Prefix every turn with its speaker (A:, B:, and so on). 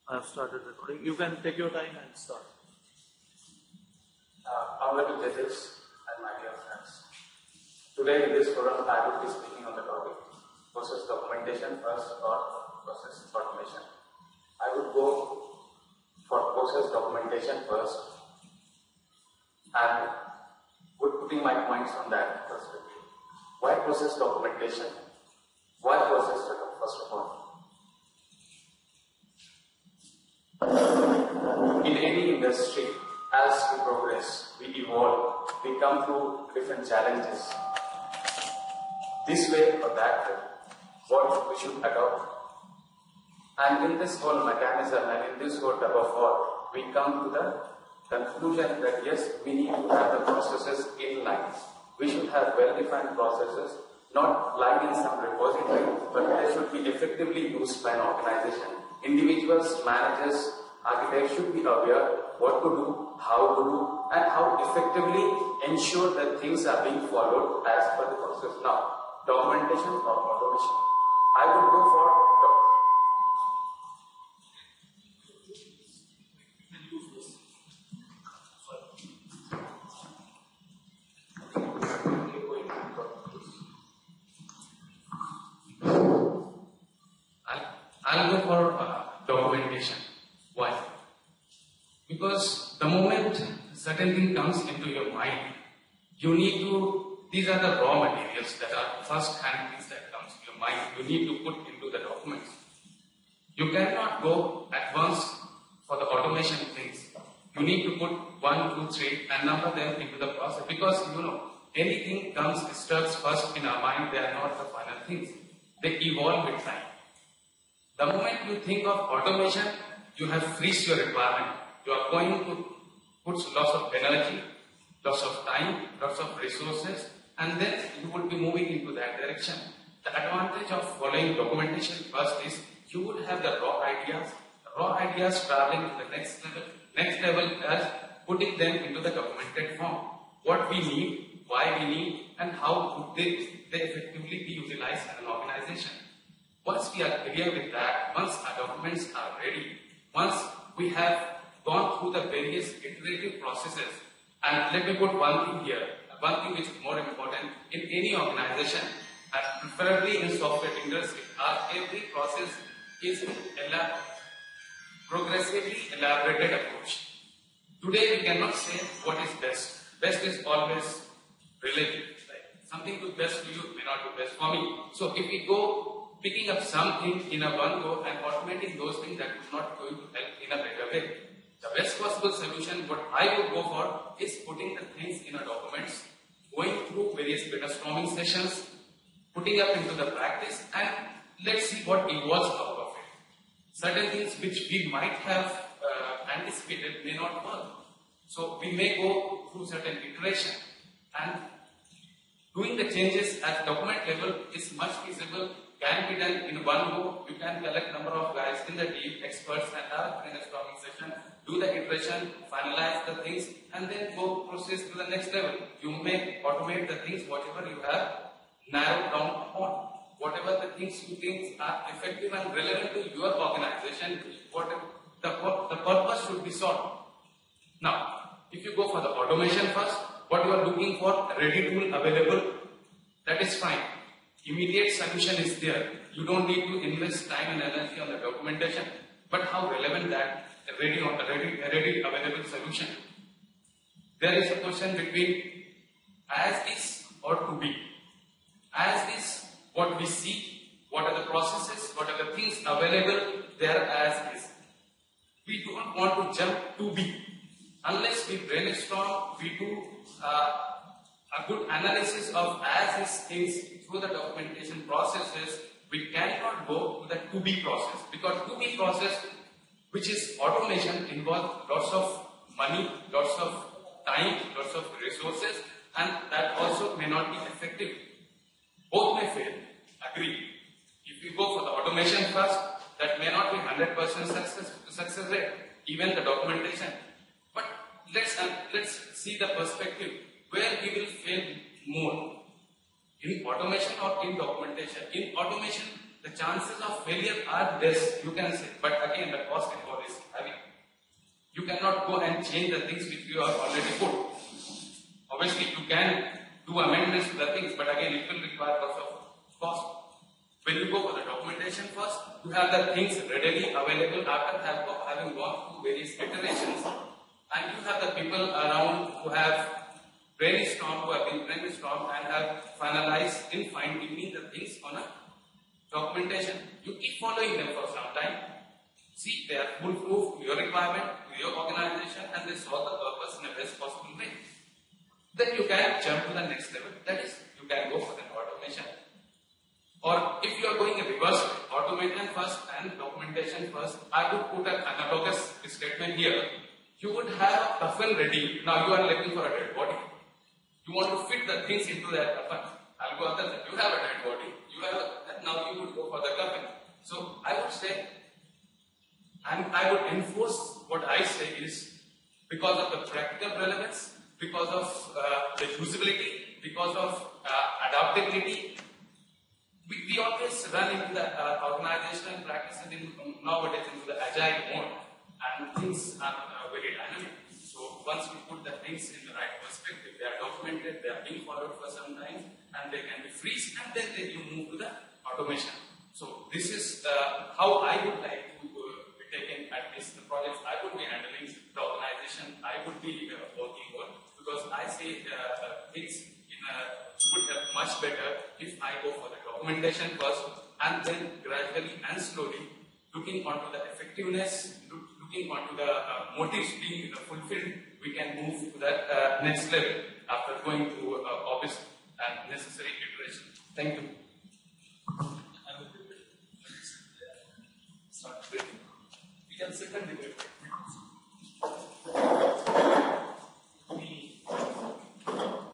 A: I have started recording. You can take your time and start.
B: Honorable judges and my dear friends, today in this forum I will be speaking on the topic process documentation first or process automation. I would go for process documentation first and would putting my points on that perspective. Why process documentation? Why process first of all? In any industry, as we progress, we evolve, we come through different challenges. This way or that way, what we should adopt. And in this whole mechanism and in this whole tug of war, we come to the conclusion that yes, we need to have the processes in line. We should have well-defined processes, not lying in some repository, but they should be effectively used by an organization. Individuals, managers, architects should be aware what to do, how to do, and how effectively ensure that things are being followed as per the process. Now, documentation or automation. I would go for I'll go for documentation. Why? Because the moment certain thing comes into your mind, you need to, these are the raw materials that are first hand things that comes to your mind, you need to put into the documents. You cannot go at once for the automation things. You need to put 1, 2, 3 and number them into the process, because anything comes, starts first in our mind, they are not the final things. They evolve with time. The moment you think of automation, you have freezed your requirement. You are going to put lots of energy, lots of time, lots of resources, and then you would be moving into that direction. The advantage of following documentation first is you would have the raw ideas traveling to the next level as putting them into the documented form. What we need, why we need, and how would they effectively be utilized in an organization. Once we are clear with that, once our documents are ready, once we have gone through the various iterative processes, and let me put one thing here, one thing which is more important in any organization, and preferably in software industry, every process is a progressively elaborated approach. Today we cannot say what is best. Best is always relative. Right? Something good best to you may not be best for me. So if we go picking up something in a one go and automating those things, that is not going to help in a better way. The best possible solution, what I would go for, is putting the things in a documents, going through various brainstorming sessions, putting up into the practice, and let's see what evolves out of it. Certain things which we might have anticipated may not work. So we may go through certain iteration, and doing the changes at document level is much feasible, can be done in one go. You can collect number of guys in the team, experts, and have a brainstorming session, do the iteration, finalize the things, and then go process to the next level. You may automate the things, whatever you have narrowed down upon. Whatever the things you think are effective and relevant to your organization, the purpose should be solved. Now, if you go for the automation first, what you are looking for, ready tool available, that is fine. Immediate solution is there. You don't need to invest time and energy on the documentation. But how relevant that ready available solution? There is a question between as is or to be. As is what we see, what are the processes, what are the things available there as is. We don't want to jump to be. Unless we brainstorm, we do a good analysis of as is things through the documentation processes, we cannot go to the to be process, because to be process, which is automation, involves lots of money, lots of time, lots of resources, and that also may not be effective. Both may fail. Agree. If we go for the automation first, that may not be 100% success rate, even the documentation. But let's see the perspective where we will fail more. In automation or in documentation? In automation, the chances of failure are less, you can say, but again the cost involved is heavy. You cannot go and change the things which you are already put. Obviously, you can do amendments to the things, but again, it will require lots of cost. When you go for the documentation first, you have the things readily available after having gone through various iterations, and you have the people around who have been brainstormed and have finalized in fine-tuning the things on a documentation. You keep following them for some time. See, they are foolproof to your requirement, to your organization, and they solve the purpose in the best possible way. Then you can jump to the next level. That is, you can go for the automation. Or if you are going in reverse, automation first and documentation first, I would put an analogous statement here. You would have a coffin ready. Now you are looking for a dead body. You want to fit the things into that coffin. I'll go after that. You have a dead body. Now you would go for the coffin. So I would say, and I would enforce what I say is, because of the practical relevance, because of the usability, because of adaptability, we always run into the organizational practices nowadays into the agile mode, and things are very dynamic. So once we put the things in the right perspective, they are documented, they are being followed for some time, and they can be freezed, and then you move to the automation. So this is how I would like to be taken at least the projects I would be handling, the organization I would be working on, because I say things would have much better if I go for the documentation first and then gradually and slowly looking onto the effectiveness, looking onto the motives being fulfilled, we can move to that next level after going through obvious and necessary iteration. Thank you.
A: We can sit and debate.